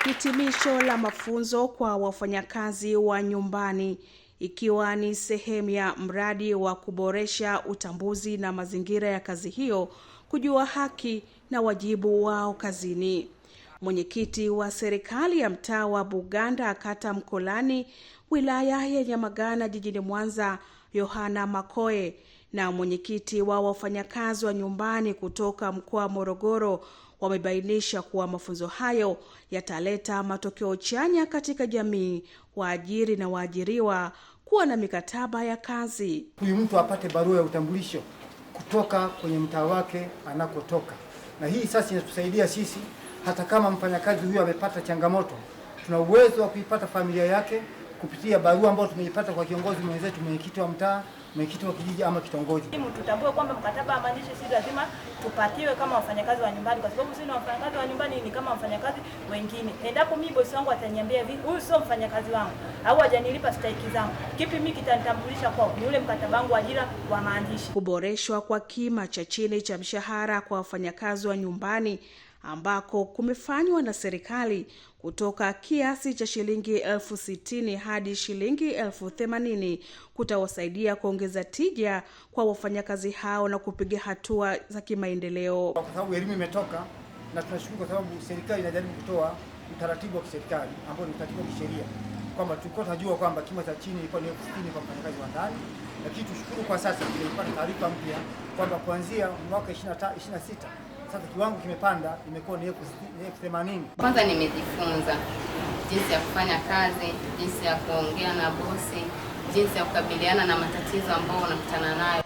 Hitimisho la mafunzo kwa wafanyakazi wa nyumbani ikiwa ni sehemu ya mradi wa kuboresha utambuzi na mazingira ya kazi hiyo, kujua haki na wajibu wao kazini. Mwenyekiti wa serikali ya mtaa wa Buganda, kata Mkolani, wilaya ya Nyamagana, jijini Mwanza, Yohana Makoe, na mwenyekiti wa wafanyakazi wa nyumbani kutoka mkoa wa Morogoro wamebainisha kuwa mafunzo hayo yataleta matokeo chanya katika jamii, waajiri na waajiriwa kuwa na mikataba ya kazi. Huyu mtu apate barua ya utambulisho kutoka kwenye mtaa wake anakotoka. Na hii sasa inatusaidia sisi, hata kama mfanyakazi huyu amepata changamoto, tuna uwezo wa kuipata familia yake kupitia barua ambayo tumeipata kwa kiongozi mwenzetu, mwenyekiti wa mtaa, mwenyekiti wa kijiji ama kitongoji. Tutambue kwamba mkataba wa maandishi si lazima tupatiwe kama wafanyakazi wa nyumbani, kwa sababu sisi wafanyakazi wa nyumbani ni kama wafanyakazi wengine. Endapo mimi bosi wangu ataniambia hivi, huyu sio mfanyakazi wangu au hajanilipa stahiki zangu, kipi mimi kitanitambulisha kwa ni ule mkataba wangu wa ajira wa maandishi. Kuboreshwa kwa kima cha chini cha mshahara kwa wafanyakazi wa nyumbani ambako kumefanywa na serikali kutoka kiasi cha shilingi 60,000 hadi shilingi 80,000 kutawasaidia kuongeza tija kwa wafanyakazi hao na kupiga hatua za kimaendeleo. Kwa sababu elimu imetoka, na tunashukuru kwa sababu serikali inajaribu kutoa utaratibu wa kiserikali ambao ni utaratibu wa kisheria, kwamba tulikuwa tunajua kwamba kima cha chini ilikuwa ni 60,000 kwa mfanyakazi wa ndani, lakini tushukuru kwa sasa tumepata taarifa mpya kwamba kuanzia mwaka 26 sasa kiwango kimepanda, imekuwa ni 80,000. Kwanza nimejifunza jinsi ya kufanya kazi, jinsi ya kuongea na bosi, jinsi ya kukabiliana na matatizo ambayo unakutana nayo.